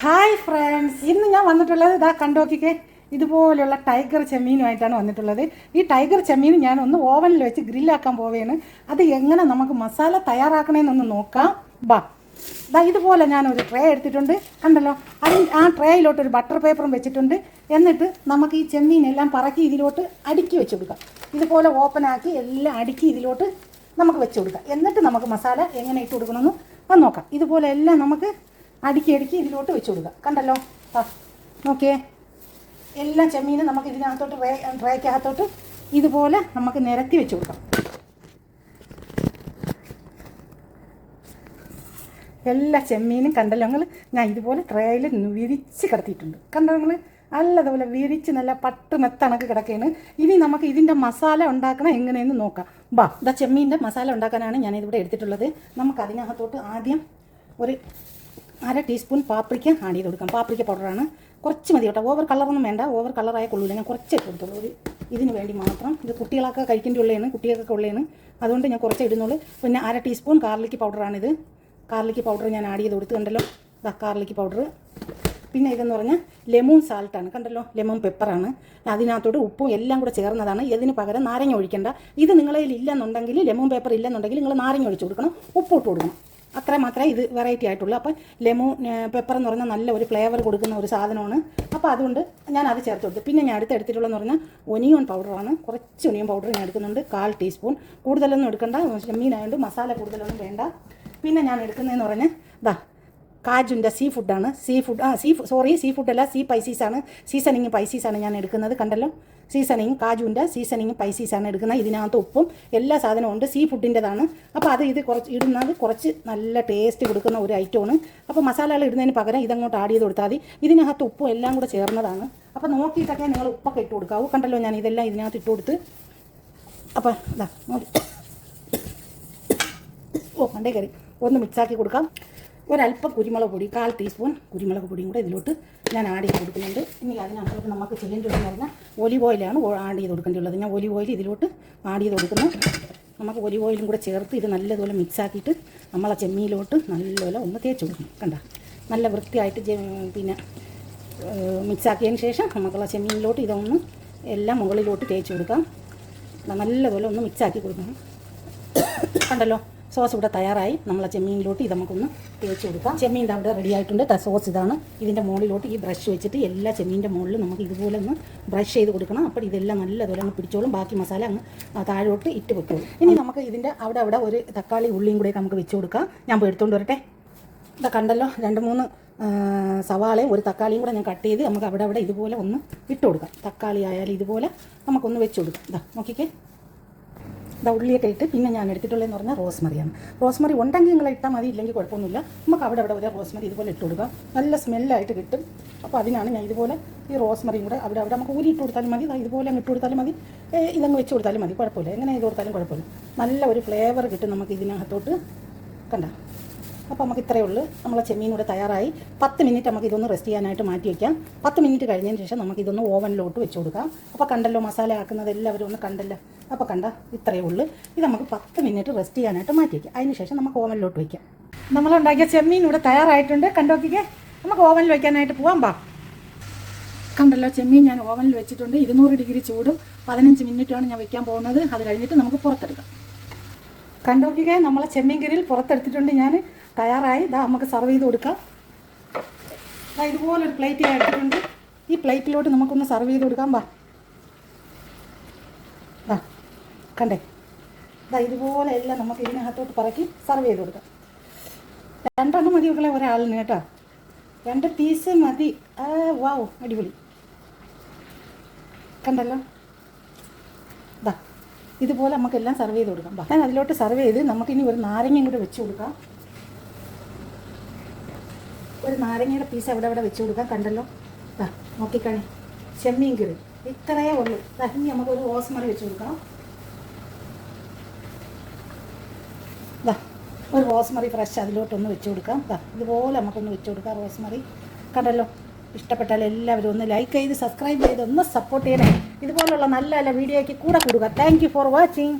Hi friends, ഇന്ന് ഞാൻ വന്നിട്ടുള്ളത് ഇതാ കണ്ടോക്കിക്കേ, ഇതുപോലെയുള്ള ടൈഗർ ചെമ്മീനുമായിട്ടാണ് വന്നിട്ടുള്ളത്. ഈ ടൈഗർ ചെമ്മീൻ ഞാൻ ഒന്ന് ഓവനിൽ വെച്ച് ഗ്രില്ലാക്കാൻ പോവുകയാണ്. അത് എങ്ങനെ നമുക്ക് മസാല തയ്യാറാക്കണമെന്നൊന്ന് നോക്കാം. ഇതാ ഇതുപോലെ ഞാനൊരു ട്രേ എടുത്തിട്ടുണ്ട്, കണ്ടല്ലോ. ആ ട്രേയിലോട്ട് ഒരു ബട്ടർ പേപ്പറും വെച്ചിട്ടുണ്ട്. എന്നിട്ട് നമുക്ക് ഈ ചെമ്മീനെല്ലാം പറക്കി ഇതിലോട്ട് അടുക്കി വെച്ച് കൊടുക്കാം. ഇതുപോലെ ഓപ്പണാക്കി എല്ലാം അടുക്കി ഇതിലോട്ട് നമുക്ക് വെച്ച് കൊടുക്കാം. എന്നിട്ട് നമുക്ക് മസാല എങ്ങനെ ഇട്ട് കൊടുക്കണമെന്ന് നോക്കാം. ഇതുപോലെ എല്ലാം നമുക്ക് അടുക്കി ഇതിലോട്ട് വെച്ച് കൊടുക്കുക. കണ്ടല്ലോ, നോക്കിയേ, എല്ലാ ചെമ്മീനും നമുക്ക് ഇതിനകത്തോട്ട് ട്രേക്കകത്തോട്ട് ഇതുപോലെ നമുക്ക് നിരത്തി വെച്ച് കൊടുക്കാം. എല്ലാ ചെമ്മീനും കണ്ടല്ലോ നിങ്ങൾ, ഞാൻ ഇതുപോലെ ട്രേയിൽ വിരിച്ച് കിടത്തിയിട്ടുണ്ട്. കണ്ടോ നിങ്ങൾ, നല്ലതുപോലെ വിരിച്ച് നല്ല പട്ട് മെത്തണക്ക് കിടക്കുകയാണ്. ഇനി നമുക്ക് ഇതിൻ്റെ മസാല ഉണ്ടാക്കണം എങ്ങനെയെന്ന് നോക്കാം. ഇതാ ചെമ്മീൻ്റെ മസാല ഉണ്ടാക്കാനാണ് ഞാനിതിവിടെ എടുത്തിട്ടുള്ളത്. നമുക്ക് അതിനകത്തോട്ട് ആദ്യം ഒരു 1/2 ടീസ്പൂൺ പാപ്രിക്ക ആഡ് ചെയ്ത് കൊടുക്കാം. പാപ്രിക്ക പൗഡറാണ്, കുറച്ച് മതി കേട്ടോ. ഓവർ കളറൊന്നും വേണ്ട, ഓവർ കളറായ കൊള്ളൂല. ഞാൻ കുറച്ച് ഇട്ട് കൊടുത്തോളൂ, ഒരു ഇതിന് വേണ്ടി മാത്രം. ഇത് കുട്ടികളൊക്കെ കഴിക്കേണ്ടി ഉള്ളതാണ്, കുട്ടികൾക്കൊക്കെ ഉള്ളതാണ്, അതുകൊണ്ട് ഞാൻ കുറച്ച് ഇടുന്നുള്ളൂ. പിന്നെ 1/2 ടീസ്പൂൺ ഗാർലിക് പൗഡറാണിത്. ഗാർലിക് പൗഡർ ഞാൻ ആഡ് ചെയ്ത് കൊടുത്ത്, കണ്ടല്ലോ, ഗാർലിക് പൗഡർ. പിന്നെ ഇതെന്ന് പറഞ്ഞാൽ ലെമൺ സാൾട്ടാണ്, കണ്ടല്ലോ, ലെമൺ പെപ്പറാണ്. അതിനകത്തോട്ട് ഉപ്പും എല്ലാം കൂടെ ചേർന്നതാണ്. ഇതിന് പകരം നാരങ്ങ ഒഴിക്കേണ്ട. ഇത് നിങ്ങളെ ഇല്ലെന്നുണ്ടെങ്കിൽ, ലെമൺ പേപ്പർ ഇല്ലെന്നുണ്ടെങ്കിൽ നിങ്ങൾ നാരങ്ങ ഒഴിച്ച് കൊടുക്കണം, ഉപ്പ് ഇട്ട് കൊടുക്കണം. അത്ര മാത്രമേ ഇത് വെറൈറ്റി ആയിട്ടുള്ളൂ. അപ്പോൾ ലെമൺ പെപ്പർ എന്ന് പറഞ്ഞാൽ നല്ല ഒരു ഫ്ലേവർ കൊടുക്കുന്ന ഒരു സാധനമാണ്. അപ്പോൾ അതുകൊണ്ട് ഞാൻ അത് ചേർത്ത് കൊടുത്തു. പിന്നെ ഞാൻ എടുത്തിട്ടുള്ളതെന്ന് പറഞ്ഞാൽ ഒനിയൻ പൗഡറാണ്. കുറച്ച് ഒനിയൻ പൗഡർ ഞാൻ എടുക്കുന്നുണ്ട്, 1/4 ടീസ്പൂൺ. കൂടുതലൊന്നും എടുക്കണ്ട, ചെമ്മീനായതുകൊണ്ട് മസാല കൂടുതലൊന്നും വേണ്ട. പിന്നെ ഞാൻ എടുക്കുന്നതെന്ന് പറഞ്ഞാൽ കാജുൻ്റെ സീ ഫുഡാണ്. സീ ഫുഡല്ല, സീ പൈസീസാണ്, സീസണിങ് പൈസീസാണ് ഞാൻ എടുക്കുന്നത്. കണ്ടല്ലോ, സീസണിങ് കാജുവിൻ്റെ സീസണിങ് പൈസീസാണ് എടുക്കുന്നത്. ഇതിനകത്ത് ഉപ്പും എല്ലാ സാധനവും ഉണ്ട്, സീ ഫുഡിൻ്റെതാണ്. അപ്പോൾ ഇത് കുറച്ച് ഇടുന്നത് കുറച്ച് നല്ല ടേസ്റ്റ് കൊടുക്കുന്ന ഒരു ഐറ്റമാണ്. അപ്പോൾ മസാലകൾ ഇടുന്നതിന് പകരം ഇതങ്ങോട്ട് ആഡ് ചെയ്ത് കൊടുത്താൽ മതി. ഇതിനകത്ത് ഉപ്പും എല്ലാം കൂടെ ചേർന്നതാണ്. അപ്പോൾ നോക്കിയിട്ടൊക്കെ നിങ്ങൾ ഉപ്പൊക്കെ ഇട്ട് കൊടുക്കാവൂ. കണ്ടല്ലോ, ഞാൻ ഇതെല്ലാം ഇതിനകത്ത് ഇട്ട് കൊടുത്ത്. അപ്പോൾ കണ്ടേ കറി ഒന്ന് മിക്സാക്കി കൊടുക്കാം. ഒരല്പം കുരുമുളക് പൊടി, 1/4 ടീസ്പൂൺ കുരുമുളക് പൊടിയും കൂടെ ഇതിലോട്ട് ഞാൻ ആഡ് ചെയ്ത് കൊടുക്കുന്നുണ്ട്. ഇനി അതിനകത്തോട്ട് നമുക്ക് ചെയ്യേണ്ടതെന്ന് പറഞ്ഞാൽ ഒലിവ് ഓയിലാണ് ആഡ് ചെയ്ത് കൊടുക്കേണ്ടതുള്ളത്. ഞാൻ ഒലിവ് ഓയിൽ ഇതിലോട്ട് ആഡ് ചെയ്ത് കൊടുക്കുന്നു. നമുക്ക് ഒലിവ് ഓയിലും കൂടെ ചേർത്ത് ഇത് നല്ലതുപോലെ മിക്സാക്കിയിട്ട് നമ്മളെ ചെമ്മീനിലോട്ട് നല്ലപോലെ ഒന്ന് തേച്ച് കൊടുക്കണം. കണ്ട, നല്ല വൃത്തിയായിട്ട് പിന്നെ മിക്സാക്കിയതിന് ശേഷം നമുക്കുള്ള ചെമ്മീനിലോട്ട് ഇതൊന്ന് എല്ലാം മുകളിലോട്ട് തേച്ച് കൊടുക്കാം. നല്ലതുപോലെ ഒന്ന് മിക്സാക്കി കൊടുക്കണം. കണ്ടല്ലോ, സോസ് ഇവിടെ തയ്യാറായി. നമ്മളെ ചെമ്മീനിലോട്ട് ഇത് നമുക്കൊന്ന് തേച്ച് കൊടുക്കാം. ചെമ്മീൻ്റെ അവിടെ റെഡി ആയിട്ടുണ്ട്. സോസ് ഇതാണ്. ഇതിൻ്റെ മുകളിലോട്ട് ഈ ബ്രഷ് വെച്ചിട്ട് എല്ലാ ചെമ്മീൻ്റെ മുകളിൽ നമുക്ക് ഇതുപോലെ ഒന്ന് ബ്രഷ് ചെയ്ത് കൊടുക്കണം. അപ്പോൾ ഇതെല്ലാം നല്ലതുപോലെ അങ്ങ് പിടിച്ചോളും. ബാക്കി മസാല അങ്ങ് താഴോട്ട് ഇട്ട് വെക്കോളും. ഇനി നമുക്ക് ഇതിൻ്റെ അവിടെ ഒരു തക്കാളി ഉള്ളിയും കൂടെ നമുക്ക് വെച്ച് കൊടുക്കാം. ഞാൻ പോയി എടുത്തുകൊണ്ട് വരട്ടെ. ഇതാ കണ്ടല്ലോ, 2-3 സവാളയും ഒരു തക്കാളിയും കൂടെ ഞാൻ കട്ട് ചെയ്ത് നമുക്ക് അവിടെ ഇതുപോലെ ഒന്ന് ഇട്ട് കൊടുക്കാം. തക്കാളി ആയാലും ഇതുപോലെ നമുക്കൊന്ന് വെച്ച് കൊടുക്കാം. നോക്കിക്കേ, ഉള്ളിയൊക്കെ ഇട്ട്. പിന്നെ ഞാൻ എടുത്തിട്ടുള്ളതെന്ന് പറഞ്ഞാൽ റോസ്മറിയാണ്. റോസ്മറി ഉണ്ടെങ്കിൽ നിങ്ങൾ ഇട്ടാൽ മതി, ഇല്ലെങ്കിൽ കുഴപ്പമൊന്നുമില്ല. നമുക്ക് അവിടെ ഒരു റോസ്മറി ഇതുപോലെ ഇട്ട് കൊടുക്കാം. നല്ല സ്മെല്ലായിട്ട് കിട്ടും. അപ്പോൾ അതിനാണ് ഞാൻ ഇതുപോലെ ഈ റോസ്മറിയും കൂടെ അവിടെ നമുക്ക് ഊരി ഇട്ട് കൊടുത്താലും മതി, ഇതുപോലെ അങ്ങ് ഇട്ട് കൊടുത്താലും മതി, ഇതങ്ങ് വെച്ച് കൊടുത്താലും മതി, കുഴപ്പമില്ല. എങ്ങനെ ചെയ്ത് കൊടുത്താലും കുഴപ്പമില്ല. നല്ല ഒരു ഫ്ലേവർ കിട്ടും നമുക്ക് ഇതിനകത്തോട്ട്. കണ്ട, അപ്പോൾ നമുക്ക് ഇത്രയേ ഉള്ളൂ. നമ്മളെ ചെമ്മീനൂടെ തയ്യാറായി. 10 മിനിറ്റ് നമുക്ക് ഇതൊന്ന് റെസ്റ്റ് ചെയ്യാനായിട്ട് മാറ്റി വയ്ക്കാം. 10 മിനിറ്റ് കഴിഞ്ഞതിന് ശേഷം നമുക്കിതൊന്ന് ഓവനിലോട്ട് വെച്ച് കൊടുക്കാം. അപ്പോൾ കണ്ടല്ലോ, മസാല ആക്കുന്നത് എല്ലാവരും ഒന്ന് കണ്ടല്ലോ. അപ്പോൾ ഇത്രയേ ഉള്ളൂ. ഇത് നമുക്ക് 10 മിനിറ്റ് റെസ്റ്റ് ചെയ്യാനായിട്ട് മാറ്റി വയ്ക്കാം. അതിന് ശേഷം നമുക്ക് ഓവനിലോട്ട് വയ്ക്കാം. നമ്മളുണ്ടാക്കിയ ചെമ്മീൻ ഇവിടെ തയ്യാറായിട്ടുണ്ട്. കണ്ടോക്കിക്കേ, നമുക്ക് ഓവനിൽ വയ്ക്കാനായിട്ട് പോകാം. കണ്ടല്ലോ, ചെമ്മീൻ ഞാൻ ഓവനിൽ വെച്ചിട്ടുണ്ട്. 200 ഡിഗ്രി ചൂടും 15 മിനിറ്റാണ് ഞാൻ വയ്ക്കാൻ പോകുന്നത്. അത് കഴിഞ്ഞിട്ട് നമുക്ക് പുറത്തെടുക്കാം. കണ്ടോക്കിക്കേ, നമ്മളെ ചെമ്മീൻ കറിയിൽ പുറത്തെടുത്തിട്ടുണ്ട്. ഞാൻ തയ്യാറായി. നമുക്ക് സർവ് ചെയ്ത് കൊടുക്കാം. ഇതുപോലൊരു പ്ലേറ്റ് ഞാൻ എടുത്തിട്ടുണ്ട്. ഈ പ്ലേറ്റിലോട്ട് നമുക്കൊന്ന് സർവ് ചെയ്ത് കൊടുക്കാം. കണ്ടേ, ഇതുപോലെ എല്ലാം നമുക്ക് ഇതിനകത്തോട്ട് പറക്കി സർവ് ചെയ്ത് കൊടുക്കാം. 2 മതി മക്കളെ, ഒരാളിന് കേട്ടോ. 2 പീസ് മതി. വാവ്, അടിപൊളി. കണ്ടല്ലോ, ഇതുപോലെ നമുക്കെല്ലാം സർവ് ചെയ്ത് കൊടുക്കാം. ഞാൻ അതിലോട്ട് സർവ് ചെയ്ത് നമുക്കിനി ഒരു നാരങ്ങയും കൂടെ വെച്ച് കൊടുക്കാം. ഒരു നാരങ്ങയുടെ പീസ് അവിടെ വെച്ച് കൊടുക്കാം. കണ്ടല്ലോ, നോക്കിക്കണേ, ചെമ്മീൻ കറി ഇത്രയേ ഉള്ളൂ. ഇനി നമുക്കൊരു റോസ്മറി വെച്ച് കൊടുക്കാം. ഒരു റോസ്മറി ഫ്രഷ് അതിലോട്ടൊന്ന് വെച്ച് കൊടുക്കാം. ഇതുപോലെ നമുക്കൊന്ന് വെച്ച് കൊടുക്കാം റോസ്മറി. കണ്ടല്ലോ, ഇഷ്ടപ്പെട്ടാൽ എല്ലാവരും ഒന്ന് ലൈക്ക് ചെയ്ത് സബ്സ്ക്രൈബ് ചെയ്ത് ഒന്ന് സപ്പോർട്ട് ചെയ്യണേ. ഇതുപോലുള്ള നല്ല വീഡിയോയ്ക്ക് കൂടെ കൊടുക്കുക. Thank you for watching.